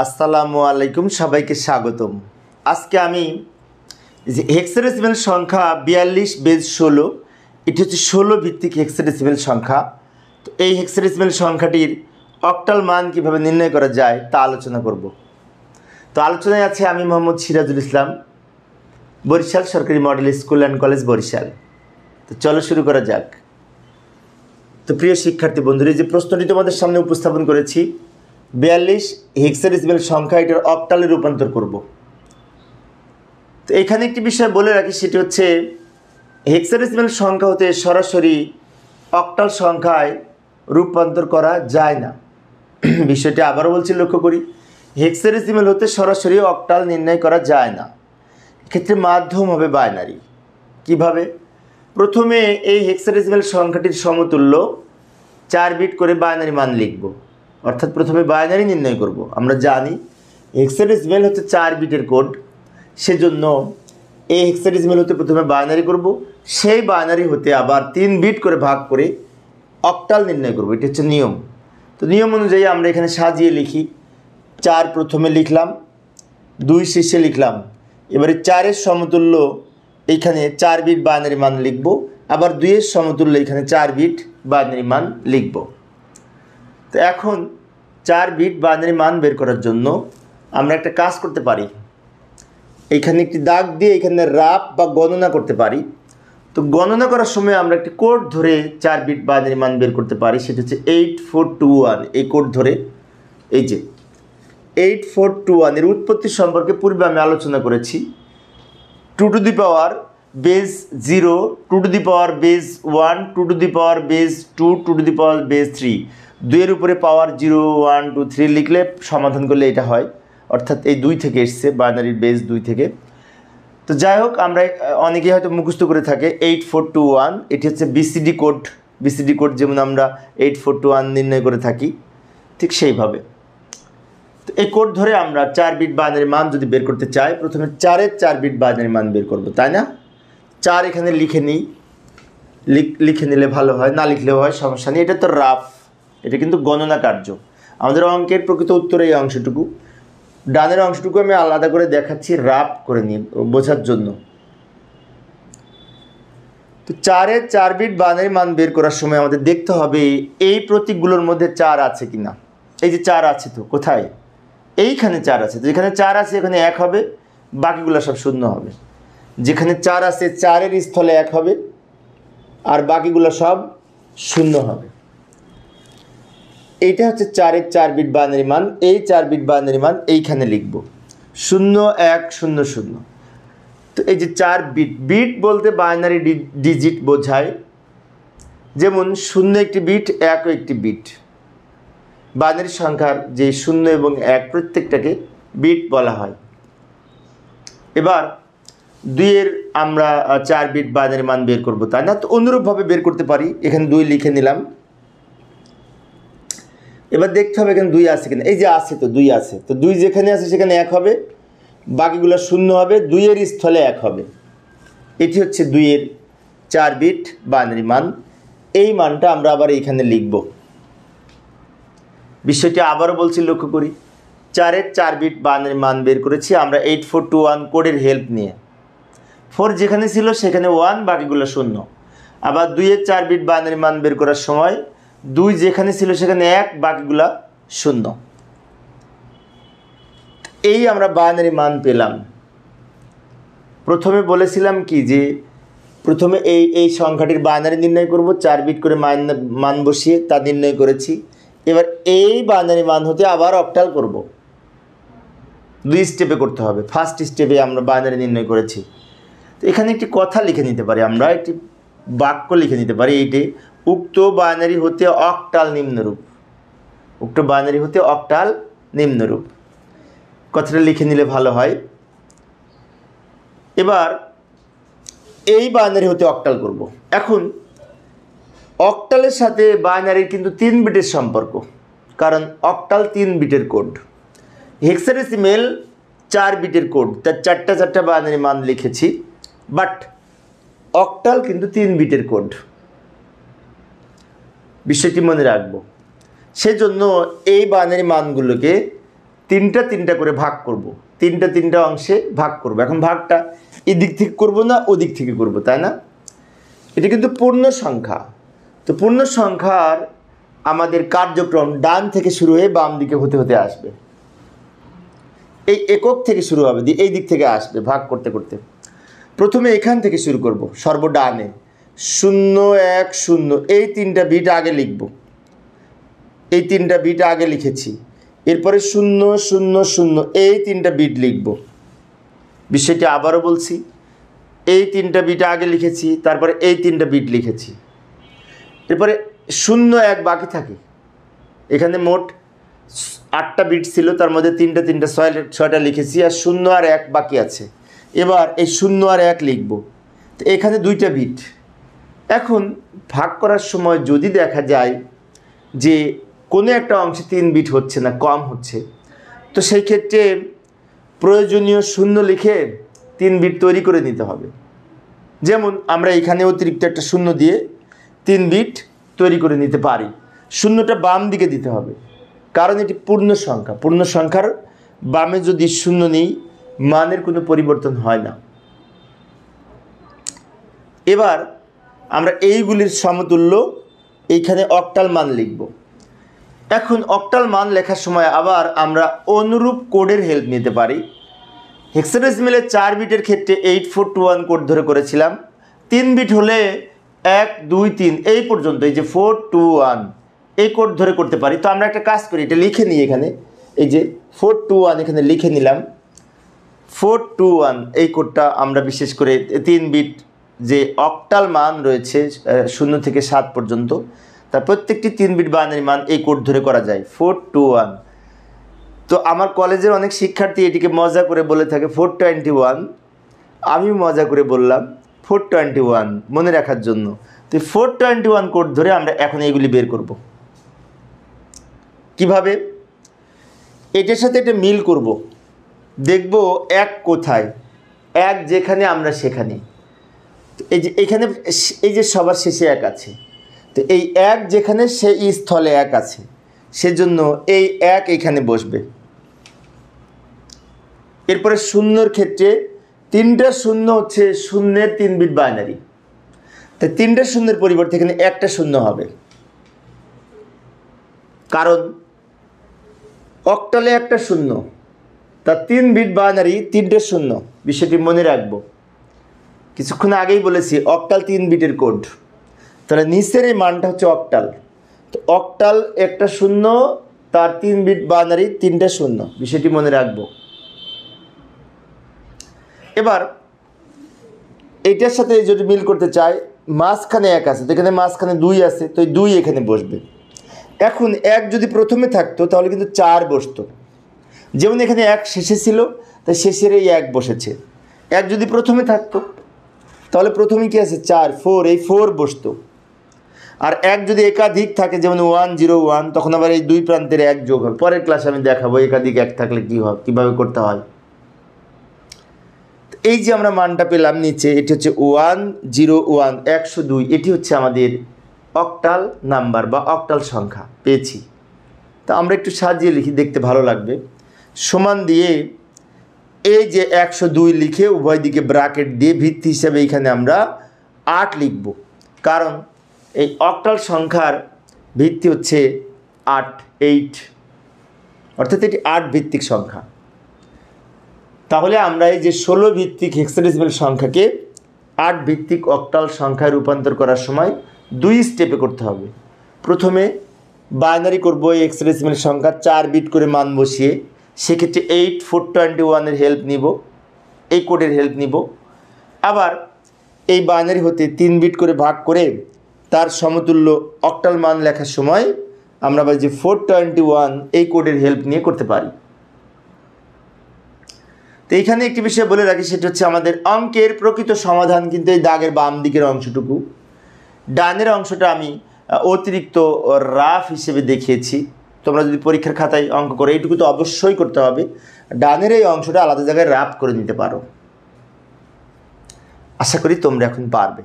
আসসালামু আলাইকুম, সবাইকে স্বাগতম। আজকে আমি যে হেক্সাডেসিমাল সংখ্যা 42 বেজ 16, এটি হচ্ছে 16 ভিত্তিক হেক্সাডেসিমাল সংখ্যা। তো এই হেক্সাডেসিমাল সংখ্যাটির অক্টাল মান কীভাবে নির্ণয় করা যায় তা আলোচনা করব। তো আলোচনায় আছে আমি মোহাম্মদ সিরাজুল ইসলাম, বরিশাল সরকারি model school and college, Barishal. তো চলো শুরু করা যাক। তো প্রিয় শিক্ষার্থী বন্ধুরা, যে প্রশ্নটি তোমাদের সামনে উপস্থাপন করেছি, 42 হেক্সাডেসিমাল সংখ্যা, এটার অক্টালে রূপান্তর করব। তো এখানে একটি বিষয় বলে রাখি, সেটি হচ্ছে হেক্সাডেসিমাল সংখ্যা হতে সরাসরি অক্টাল সংখ্যায় রূপান্তর করা যায় না। বিষয়টি আবারও বলছি, লক্ষ্য করি, হেক্সাডেসিমাল হতে সরাসরি অক্টাল নির্ণয় করা যায় না। এক্ষেত্রে মাধ্যম হবে বাইনারি। কিভাবে? প্রথমে এই হেক্সাডেসিমাল সংখ্যাটির সমতুল্য 4 বিট করে বাইনারি মান লিখব, অর্থাৎ প্রথমে বাইনারি নির্ণয় করব। আমরা জানি হেক্সাডেসিমাল হচ্ছে 4 বিটের কোড, সেজন্য এই হেক্সাডেসিমাল হতে প্রথমে বাইনারি করব, সেই বাইনারি হতে আবার 3 বিট করে ভাগ করে অক্টাল নির্ণয় করব। এটা হচ্ছে নিয়ম। তো নিয়ম অনুযায়ী আমরা এখানে সাজিয়ে লিখি। 4 প্রথমে লিখলাম, 2 শেষে লিখলাম। এবারে 4-এর সমতুল্য এইখানে 4 বিট বাইনারি মান লিখব, আবার 2-এর সমতুল্য এখানে 4 বিট বাইনারি মান লিখব। তো এখন 4 বিট বাইনারি মান বের করার জন্য আমরা একটা কাজ করতে পারি। এইখানে একটি দাগ দিয়ে এখানে রাফ বা গণনা করতে পারি। তো গণনা করার সময় আমরা একটি কোড ধরে 4 বিট বাইনারি মান বের করতে পারি, সেটা হচ্ছে 8421। এই কোড ধরে, এই যে 8421 এর উৎপত্তি সম্পর্কে পূর্বে আমি আলোচনা করেছি। 2 to the power base 0, 2 to the power base 1, 2 to the power base 2, 2 to the power base 3। 2-এর উপরে পাওয়ার 0, 1, 2, 3 লিখলে সমাধান করলে এটা হয়, অর্থাৎ এই 2 থেকে এসছে, বাইনারির বেজ 2 থেকে। তো যাই হোক, আমরা অনেকেই হয়তো মুখস্থ করে থাকে 8421। এটি হচ্ছে বিসিডি কোড। বিসিডি কোড যেমন আমরা 8421 নির্ণয় করে থাকি, ঠিক সেইভাবে। তো এই কোড ধরে আমরা 4 বিট বাইনারি মান যদি বের করতে চাই, প্রথমে 4-এর 4 বিট বাইনারি মান বের করব, তাই না? 4 এখানে লিখে নিই, লিখে নিলে ভালো হয়, না লিখলেও হয়, সমস্যা নেই। এটা তো রাফ, এটা কিন্তু গণনা কার্য। আমাদের অঙ্কের প্রকৃত উত্তর এই অংশটুকু। ডানের অংশটুকু আমি আলাদা করে দেখাচ্ছি, রাফ করে নিয়ে বোঝার জন্য। তো 4-এর 4 বিট বাইনারি মান বের করার সময় আমাদের দেখতে হবে এই প্রতীকগুলোর মধ্যে 4 আছে কিনা। এই যে 4 আছে, তো কোথায়? এইখানে 4 আছে। তো যেখানে 4 আছে এখানে 1 হবে, বাকিগুলো সব শূন্য হবে। যেখানে 4 আছে 4-এর স্থলে 1 হবে, আর বাকিগুলো সব শূন্য হবে। এইটা হচ্ছে 4-এর 4 বিট বাইনারি মান। এই 4 বিট বাইনারি মান এইখানে লিখব, 0100। তো এই যে 4 বিট, বিট বলতে বাইনারি ডিজিট বোঝায়। যেমন 0 একটি বিট, 1 একটি বিট। বাইনারি সংখ্যার যে 0 এবং 1 প্রত্যেকটাকে বিট বলা হয়। এবার 2-এর আমরা 4 বিট বাইনারি মান বের করব, তাই না? তো অনুরূপভাবে বের করতে পারি। এখানে 2 লিখে নিলাম। এবার দেখতে হবে এখানে 2 আছে কিনা। এই যে আছে, তো 2 আছে। তো 2 যেখানে আছে সেখানে 1 হবে, বাকিগুলো শূন্য হবে, 2-এর স্থলে 1 হবে। এটি হচ্ছে 2-এর 4 বিট বাইনারি মান। এই মানটা আমরা আবার এইখানে লিখব। বিষয়টি আবারও বলছি, লক্ষ্য করি। 4-এর 4 বিট বাইনারি মান বের করেছি আমরা 8421 কোডের হেল্প নিয়ে। 4 যেখানে ছিল সেখানে 1, বাকিগুলো শূন্য। আবার 2-এর 4 বিট বাইনারি মান বের করার সময় 2 যেখানে ছিল সেখানে 1, বাকিগুলা শূন্য। এই আমরা বাইনারি মান পেলাম। প্রথমে বলেছিলাম কি, যে প্রথমে এই সংখ্যাটির বাইনারি নির্ণয় করব, 4 বিট করে মান বসিয়ে তা নির্ণয় করেছি। এবার এই বাইনারি মান হতে আবার অক্টাল করব। 2 স্টেপে করতে হবে। ফার্স্ট স্টেপে আমরা বাইনারি নির্ণয় করেছি। তো এখানে একটি কথা লিখে নিতে পারি, আমরা একটি বাক্য লিখে নিতে পারি। এইটি উক্ত বাইনারি হতে অক্টাল নিম্নরূপ। উক্ত বাইনারি হতে অক্টাল নিম্নরূপ, কথাটা লিখে নিলে ভালো হয়। এবার এই বাইনারি হতে অক্টাল করব। এখন অক্টালের সাথে বাইনারির কিন্তু 3 বিটের সম্পর্ক, কারণ অক্টাল 3 বিটের কোড। হেক্সাডেসিমাল 4 বিটের কোড, তার 4টা বাইনারি মান লিখেছি, বাট অক্টাল কিন্তু 3 বিটের কোড। বিষয়টি মনে রাখব। সেজন্য এই বাইনারি মানগুলোকে তিনটা তিনটা করে ভাগ করব, তিনটা অংশে ভাগ করব। এখন ভাগটা এদিক থেকে করব না ওদিক থেকে করব, তাই না? এটা কিন্তু পূর্ণ সংখ্যা। তো পূর্ণ সংখ্যার আমাদের কার্যক্রম ডান থেকে শুরু হয়ে বাম দিকে হতে হতে আসবে। এই একক থেকে শুরু হবে, এই দিক থেকে আসবে ভাগ করতে করতে। প্রথমে এখান থেকে শুরু করব, সর্বডানে 0 1 0 এই তিনটা বিট আগে লিখব, এই তিনটা বিট আগে লিখেছি। এরপরে 0 0 0 এই তিনটা বিট লিখব। বিষয়টি আবারও বলছি, এই তিনটা বিট আগে লিখেছি, তারপরে এই তিনটা বিট লিখেছি। এরপরে 0 1 বাকি থাকে। এখানে মোট 8টা বিট ছিল, তার মধ্যে তিনটা 6টা লিখেছি, আর 0 আর 1 বাকি আছে। এবার এই 0 আর 1 লিখব। তো এখানে 2টা বিট। এখন ভাগ করার সময় যদি দেখা যায় যে কোনো একটা অংশে 3 বিট হচ্ছে না, কম হচ্ছে, তো সেই ক্ষেত্রে প্রয়োজনীয় 0 লিখে 3 বিট তৈরি করে নিতে হবে। যেমন আমরা এখানে অতিরিক্ত একটা 0 দিয়ে 3 বিট তৈরি করে নিতে পারি। 0টা বাম দিকে দিতে হবে, কারণ এটি পূর্ণ সংখ্যা। পূর্ণ সংখ্যার বামে যদি 0 নেই, মানের কোনো পরিবর্তন হয় না। এবার আমরা এইগুলির সমতুল্য এইখানে অক্টাল মান লিখব। এখন অক্টাল মান লেখার সময় আবার আমরা অনুরূপ কোডের হেল্প নিতে পারি। হেক্সাডেসিমেলের 4 বিটের ক্ষেত্রে 8421 কোড ধরে করেছিলাম। 3 বিট হলে 1 2 3 এই পর্যন্ত, এই যে 421 এই কোড ধরে করতে পারি। তো আমরা একটা কাজ করি, এটা লিখে নিই এখানে, এই যে 421 এখানে লিখে নিলাম। 421 এই কোডটা আমরা বিশেষ করে 3 বিট যে অক্টাল মান রয়েছে 0 থেকে 7 পর্যন্ত, তার প্রত্যেকটি 3 বিট বাইনারি মান এই কোড ধরে করা যায় 421। তো আমার কলেজের অনেক শিক্ষার্থী এটিকে মজা করে বলে থাকে 421, আমি মজা করে বললাম 421 মনে রাখার জন্য। তো 421 কোড ধরে আমরা এখন এইগুলি বের করব। কিভাবে? এটার সাথে এটা মিল করব, দেখব 1 কোথায়, 1 যেখানে আমরা সেখানে। এই যে এখানে এই যে সবার শেষে 1 আছে, তো এই 1 যেখানে সেই স্থলে 1 আছে, সেজন্য এই 1 এখানে বসবে। এরপরে 0-র ক্ষেত্রে 3টা 0 হচ্ছে 0-এর 3 বিট বাইনারি, তাই 3টা 0-এর পরিবর্তে এখানে একটা 0 হবে, কারণ অক্টালে একটা 0, তার 3 বিট বাইনারি 3টে 0। বিষয়টি মনে রাখবো। কিছুক্ষণ আগেই বলেছি অক্টাল 3 বিটের কোড, তাহলে নিচের এই মানটা হচ্ছে অক্টাল। তো অক্টাল একটা 0, তার 3 বিট বাইনারি 3টে 0, বিষয়টি মনে রাখবো। এবার এটার সাথে যদি মিল করতে চাই, মাঝখানে 1 আছে, তো এখানে মাঝখানে 2 আছে, তো 2 এখানে বসবে। এখন 1 যদি প্রথমে থাকতো তাহলে কিন্তু 4 বসতো, যেমন এখানে 1 শেষে ছিল, তাই শেষের এই 1 বসেছে। 1 যদি প্রথমে থাকতো তাহলে প্রথমে কি আছে 4 4, এই 4 বসতো। আর 1 যদি একাধিক থাকে, যেমন 1 0 1, তখন আবার এই 2 প্রান্তের 1 যোগ হবে। পরের ক্লাসে আমি দেখাবো একাধিক 1 থাকলে কী হয়, কীভাবে করতে হয়। এই যে আমরা মানটা পেলাম নিচে, এটি হচ্ছে 101 102, এটি হচ্ছে আমাদের অক্টাল নাম্বার বা অক্টাল সংখ্যা পেয়েছি। তা আমরা একটু সাজিয়ে লিখি, দেখতে ভালো লাগবে। সমান দিয়ে এই যে 102 লিখে উভয় দিকে ব্র্যাকেট দিয়ে ভিত্তি হিসাবে এখানে আমরা 8 লিখব, কারণ এই অক্টাল সংখ্যার ভিত্তি হচ্ছে 8, অর্থাৎ এটি 8 ভিত্তিক সংখ্যা। তাহলে আমরা এই যে 16 ভিত্তিক হেক্সাডেসিমেল সংখ্যাকে 8 ভিত্তিক অক্টাল সংখ্যায় রূপান্তর করার সময় 2 স্টেপে করতে হবে। প্রথমে বাইনারি করব এই হেক্সাডেসিমেল সংখ্যা 4 বিট করে মান বসিয়ে, সেক্ষেত্রে 8421 এর হেল্প নিব, এই কোডের হেল্প নিব। আবার এই বাইনারি হতে 3 বিট করে ভাগ করে তার সমতুল্য অক্টাল মান লেখার সময় আমরা আবার যে 421 এই কোডের হেল্প নিয়ে করতে পারি। তো এইখানে একটি বিষয় বলে রাখি, সেটা হচ্ছে আমাদের অঙ্কের প্রকৃত সমাধান কিন্তু এই দাগের বাম দিকের অংশটুকু। ডানের অংশটা আমি অতিরিক্ত রাফ হিসেবে দেখিয়েছি। তোমরা যদি পরীক্ষার খাতায় অঙ্ক করো, এইটুকু তো অবশ্যই করতে হবে। ডানের এই অংশটা আলাদা জায়গায় রাফ করে নিতে পারো। আশা করি তোমরা এখন পারবে।